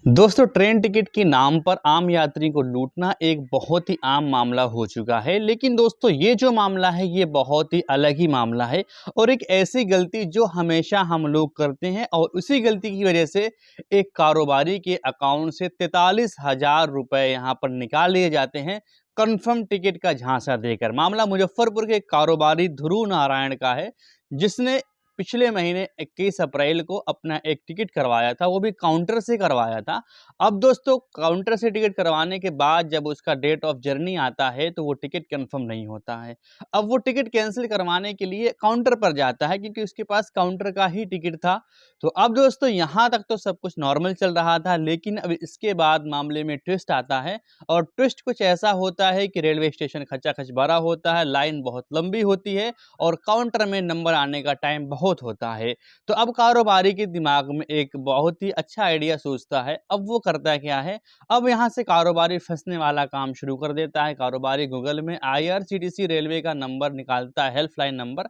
दोस्तों train ticket के नाम पर आम यात्री को लूटना एक बहुत ही आम मामला हो चुका है। लेकिन दोस्तों ये जो मामला है ये बहुत ही अलग ही मामला है और एक ऐसी गलती जो हमेशा हम लोग करते हैं और उसी गलती की वजह से एक कारोबारी के अकाउंट से 43,000 रुपए यहाँ पर निकाल लिए जाते हैं कंफर्म टिकट का झांसा देकर। मामला मुजफ्फरपुर के कारोबारी ध्रुव नारायण का है, जिसने पिछले महीने 21 अप्रैल को अपना एक टिकट करवाया था, वो भी काउंटर से करवाया था। अब दोस्तों काउंटर से टिकट करवाने के बाद जब उसका डेट ऑफ जर्नी आता है तो वो टिकट कंफर्म नहीं होता है। अब वो टिकट कैंसिल करवाने के लिए काउंटर पर जाता है क्योंकि उसके पास काउंटर का ही टिकट था। तो अब दोस्तों यहाँ तक तो सब कुछ नॉर्मल चल रहा था, लेकिन अब इसके बाद मामले में ट्विस्ट आता है और ट्विस्ट कुछ ऐसा होता है कि रेलवे स्टेशन खचाखच भरा होता है, लाइन बहुत लंबी होती है और काउंटर में नंबर आने का टाइम बहुत होता है। तो अब कारोबारी के दिमाग में एक बहुत ही अच्छा आइडिया सोचता है। अब वो करता क्या है, अब यहाँ से कारोबारी फंसने वाला काम शुरू कर देता है। कारोबारी गूगल में आईआरसीटीसी रेलवे का नंबर निकालता है, हेल्पलाइन नंबर।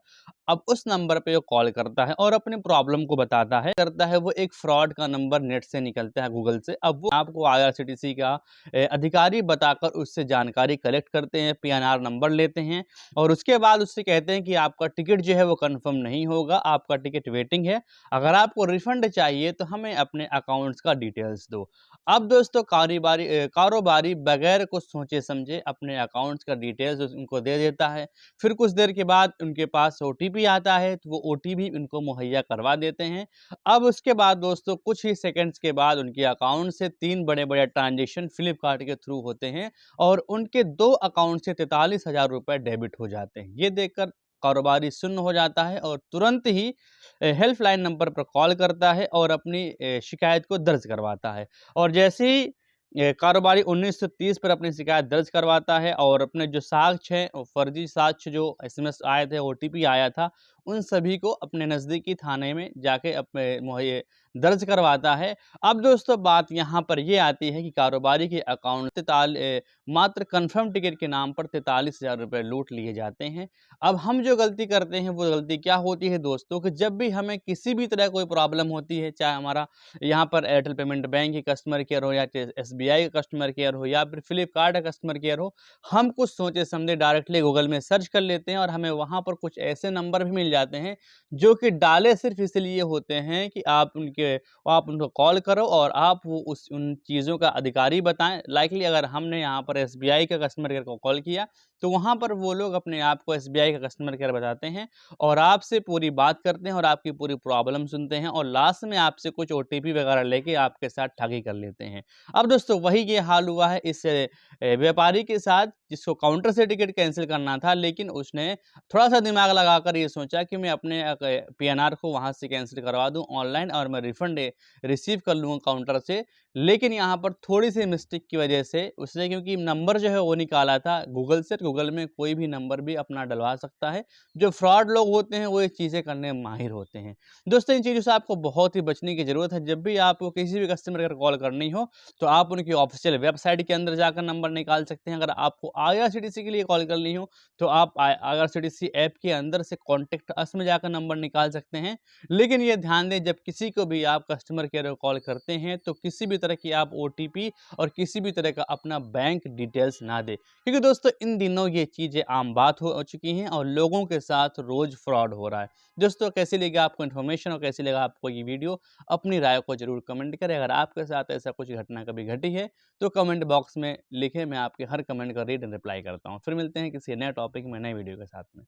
अब उस नंबर पे वो कॉल करता है और अपने प्रॉब्लम को बताता है। करता है वो एक फ्रॉड का नंबर नेट से निकलता है गूगल से। अब वो आपको आईआरसीटीसी का अधिकारी बताकर उससे जानकारी कलेक्ट करते हैं, पीएनआर नंबर लेते हैं और उसके बाद उससे कहते हैं कि आपका टिकट जो है वो कंफर्म नहीं होगा, आपका टिकट वेटिंग है। अगर आपको रिफंड चाहिए तो हमें अपने अकाउंट्स का डिटेल्स दो। अब दोस्तों कारोबारी बगैर कुछ सोचे समझे अपने अकाउंट्स का डिटेल्स उनको दे देता है। फिर कुछ देर के बाद उनके पास ओटीपी आता है तो वो ओटीपी उनको मुहैया करवा देते हैं। अब उसके बाद दोस्तों कुछ ही सेकंड्स के बाद उनके अकाउंट से 3 बड़े-बड़े ट्रांजैक्शन फ्लिपकार्ट के थ्रू होते हैं और उनके 2 अकाउंट से 43,000 रुपए डेबिट हो जाते हैं। ये देखकर कारोबारी सुन्न हो जाता है और तुरंत ही हेल्पलाइन नंबर पर कॉल करता है और अपनी शिकायत को दर्ज करवाता है। और जैसे ही कारोबारी 1930 पर अपनी शिकायत दर्ज करवाता है और अपने जो साक्ष्य हैं, वो फर्जी साक्ष्य जो एसएमएस आए थे, ओटीपी आया था, उन सभी को अपने नज़दीकी थाने में जाके अपने मुहैया दर्ज करवाता है। अब दोस्तों बात यहाँ पर ये आती है कि कारोबारी के अकाउंट मात्र कंफर्म टिकट के नाम पर 43,000 रुपए लूट लिए जाते हैं। अब हम जो गलती करते हैं वो गलती क्या होती है दोस्तों, कि जब भी हमें किसी भी तरह कोई प्रॉब्लम होती है, चाहे हमारा यहाँ पर एयरटेल पेमेंट बैंक की कस्टमर केयर हो या एसबीआई का कस्टमर केयर हो या फिर फ्लिपकार्ट का कस्टमर केयर हो, हम कुछ सोचे समझे डायरेक्टली गूगल में सर्च कर लेते हैं और हमें वहाँ पर कुछ ऐसे नंबर भी मिल जाते हैं जो कि डाले सिर्फ इसलिए होते हैं कि आप उनको कॉल करो और आप वो उस उन चीज़ों का अधिकारी बताएं। लाइकली अगर हमने यहाँ पर एसबीआई का कस्टमर केयर को कॉल किया तो वहाँ पर वो लोग अपने आप को एसबीआई का कस्टमर केयर बताते हैं और आपसे पूरी बात करते हैं और आपकी पूरी प्रॉब्लम सुनते हैं और लास्ट में आपसे कुछ ओटीपी वगैरह लेके आपके साथ ठगी कर लेते हैं। अब दोस्तों वही ये हाल हुआ है इस व्यापारी के साथ, जिसको काउंटर से टिकट कैंसिल करना था, लेकिन उसने थोड़ा-सा दिमाग लगाकर ये सोचा कि मैं अपने पीएनआर को वहाँ से कैंसिल करवा दूँ ऑनलाइन और मैं रिफंड रिसीव कर लूँगा काउंटर से। लेकिन यहाँ पर थोड़ी-सी मिस्टेक की वजह से उसने, क्योंकि नंबर जो है वो निकाला था गूगल से, गूगल में कोई भी नंबर भी अपना डलवा सकता है। जो फ्रॉड लोग होते हैं वो ये चीज़ें करने में माहिर होते हैं। दोस्तों इन चीज़ों से आपको बहुत ही बचने की ज़रूरत है। जब भी आपको किसी भी कस्टमर केयर कॉल करनी हो तो आप उनकी ऑफ़िशियल वेबसाइट के अंदर जाकर नंबर निकाल सकते हैं। अगर आपको आईआरसीटीसी के लिए कॉल करनी हो तो आप आईआरसीटीसी ऐप के अंदर से कॉन्टैक्ट अस में जाकर नंबर निकाल सकते हैं। लेकिन ये ध्यान दें, जब किसी को भी आप कस्टमर केयर को कॉल करते हैं तो किसी भी तरह की आप ओटीपी और किसी भी तरह का अपना बैंक डिटेल्स ना दें, क्योंकि दोस्तों इन दिनों ये चीज़ें आम बात हो चुकी हैं और लोगों के साथ रोज़ फ्रॉड हो रहा है। दोस्तों कैसी लगी आपको इन्फॉर्मेशन और कैसी लगा आपको ये वीडियो, अपनी राय को ज़रूर कमेंट करें। अगर आपके साथ ऐसा कुछ घटना कभी घटी है तो कमेंट बॉक्स में लिखें, मैं आपके हर कमेंट का रीड एंड रिप्लाई करता हूँ। फिर मिलते हैं किसी नए टॉपिक में, नए वीडियो के साथ में।